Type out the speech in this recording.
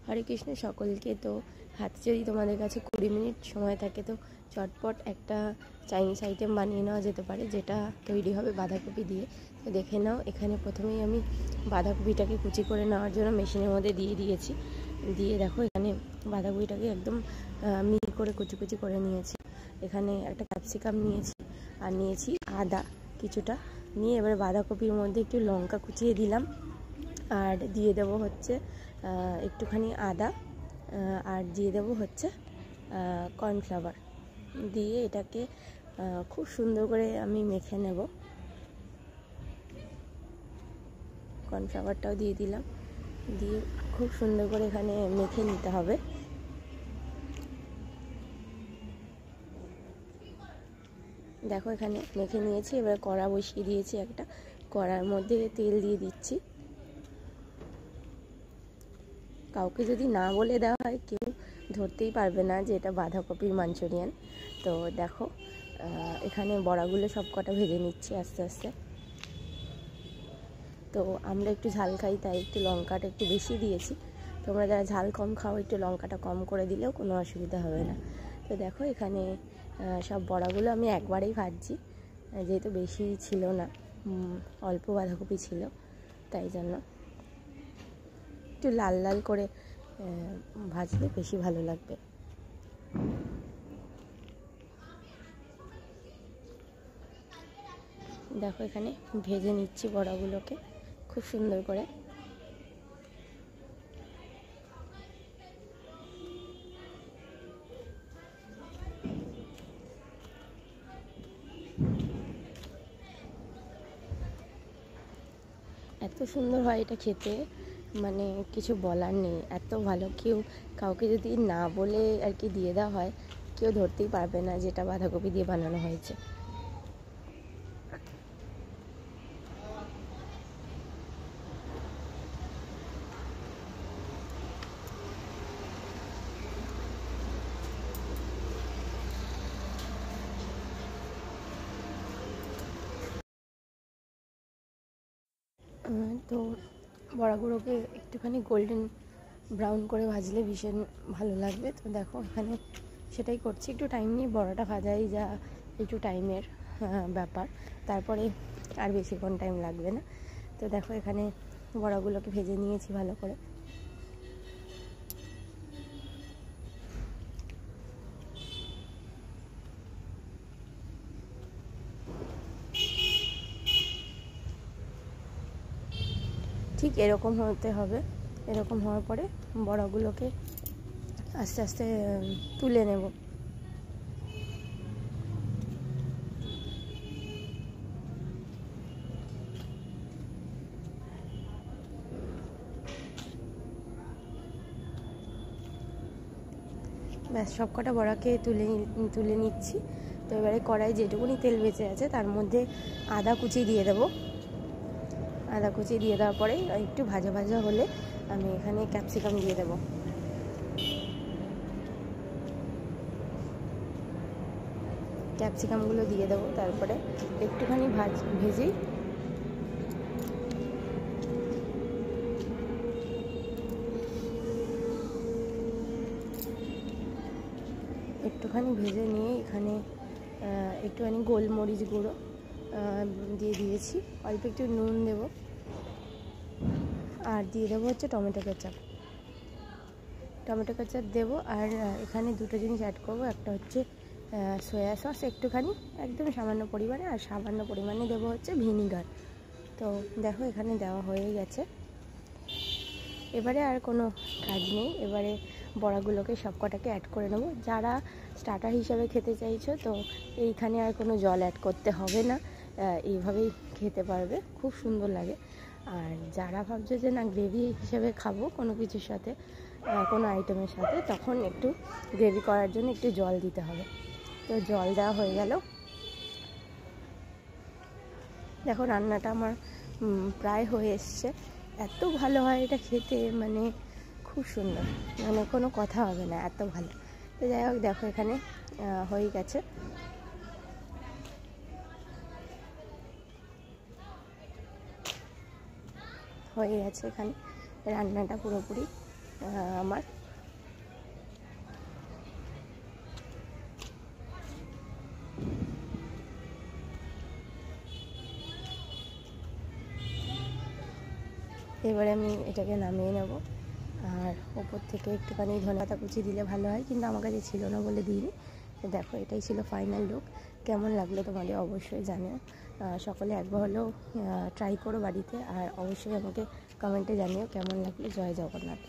হরে কৃষ্ণ সকলকে। তো হাতে যদি তোমাদের কাছে 20 মিনিট সময় থাকে তো চটপট একটা চাইনিজ আইটেম বানিয়ে নেওয়া যেতে পারে, যেটা তৈরি হবে বাঁধাকপি দিয়ে। তো দেখে নাও, এখানে প্রথমেই আমি বাঁধাকপিটাকে কুচি করে নেওয়ার জন্য মেশিনের মধ্যে দিয়ে দিয়েছি। দিয়ে দেখো এখানে বাঁধাকপিটাকে একদম মিহি করে কুচি কুচি করে নিয়েছি। এখানে একটা ক্যাপসিকাম নিয়েছি আর নিয়েছি আদা কিছুটা নিয়ে, এবারে বাঁধাকপির মধ্যে একটু লঙ্কা কুচিয়ে দিলাম আর দিয়ে দেবো হচ্ছে একটুখানি আদা আর দিয়ে দেবো হচ্ছে কর্নফ্লাওয়ার দিয়ে এটাকে খুব সুন্দর করে আমি মেখে নেব। কর্নফ্লাওয়ারটাও দিয়ে দিলাম, দিয়ে খুব সুন্দর করে এখানে মেখে নিতে হবে। দেখো এখানে মেখে নিয়েছি। এবার কড়া বসিয়ে দিয়েছি, একটা কড়ার মধ্যে তেল দিয়ে দিচ্ছি। কাউকে যদি না বলে দেওয়া হয় কেউ ধরতেই পারবে না যে এটা বাঁধাকপির মাঞ্চুরিয়ান। তো দেখো এখানে বড়াগুলো সব কটা ভেজে নিচ্ছি আস্তে আস্তে। তো আমরা একটু ঝাল খাই তাই একটু লঙ্কাটা একটু বেশি দিয়েছি। তোমরা যারা ঝাল কম খাও একটু লঙ্কাটা কম করে দিলেও কোনো অসুবিধা হবে না। তো দেখো এখানে সব বড়াগুলো আমি একবারেই ভাজছি, যেহেতু বেশি ছিল না, অল্প বাঁধাকপি ছিল, তাই জন্য একটু লাল লাল করে ভাজলে বেশি ভালো লাগবে। দেখো এখানে ভেজে নিচ্ছি বড়াগুলোকে খুব সুন্দর করে। এত সুন্দর হয় এটা খেতে, মানে কিছু বলার নেই, এত ভালো। কাউকে যদি না বলে আর কি দিয়ে দেওয়া হয় কেউ ধরতেই পারবে না যেটা বাঁধাকপি দিয়ে বানানো হয়েছে। তো বড়াগুলোকে একটুখানি গোল্ডেন ব্রাউন করে ভাজলে ভীষণ ভালো লাগবে। তো দেখো এখানে সেটাই করছি, একটু টাইম নিয়ে বড়াটা ভাজাই যা একটু টাইমের ব্যাপার, তারপরে আর বেশিক্ষণ টাইম লাগবে না। তো দেখো এখানে বড়াগুলোকে ভেজে নিয়েছি ভালো করে। ঠিক এরকম হতে হবে। এরকম হওয়ার পরে বড়াগুলোকে আস্তে আস্তে তুলে নেব। ব্যাস সব কটা বড়াকে তুলে নিচ্ছি। তো এবারে কড়াই যেটুকুনি তেল বেঁচে আছে তার মধ্যে আদা কুচি দিয়ে দেবো। আদা কুচি দিয়ে দেওয়ার পরে একটু ভাজা ভাজা হলে আমি এখানে ক্যাপসিকাম দিয়ে দেবো। ক্যাপসিকামগুলো দিয়ে দেবো, তারপরে একটুখানি ভেজেই একটুখানি ভেজে নিয়ে এখানে একটুখানি গোলমরিচ গুঁড়ো দিয়ে দিয়েছি, অল্প একটু নুন দেবো আর দিয়ে দেবো হচ্ছে টমেটো কেচাপ দেবো। আর এখানে দুটো জিনিস অ্যাড করবো, একটা হচ্ছে সয়া সস একটুখানি, একদম সামান্য পরিমাণে, আর সামান্য পরিমাণে দেবো হচ্ছে ভিনিগার। তো দেখো এখানে দেওয়া হয়ে গেছে। এবারে আর কোনো কাজ নেই, এবারে বড়াগুলোকে সব কটাকে অ্যাড করে নেবো। যারা স্টার্টার হিসাবে খেতে চাইছো তো এইখানে আর কোনো জল অ্যাড করতে হবে না, এইভাবেই খেতে পারবে, খুব সুন্দর লাগে। আর যারা ভাবছো যে না গ্রেভি হিসেবে খাবো কোনো কিছুর সাথে, কোনো আইটেমের সাথে, তখন একটু গ্রেভি করার জন্য একটু জল দিতে হবে। তো জল দেওয়া হয়ে গেল। দেখো রান্নাটা আমার প্রায় হয়ে এসছে। এত ভালো হয় এটা খেতে, মানে খুব সুন্দর, মানে কোনো কথা হবে না, এত ভালো। তো যাই হোক দেখো এখানে হয়ে গেছে। এখানে রান্নাটা পুরোপুরি আমার। এবারে আমি এটাকে নামিয়ে নেব। আর ওপর থেকে একটুখানি ধনেপাতা কুচি দিলে ভালো হয়, কিন্তু আমার কাছে ছিল না বলে দিইনি। তো দেখো, এটাই ছিল ফাইনাল লুক। কেমন লাগলো তোমাদের অবশ্যই জানিও। সকলে একবার হলেও ট্রাই করো বাড়িতে, আর অবশ্যই আমাকে কমেন্টে জানিও কেমন লাগলো। জয় জগন্নাথ।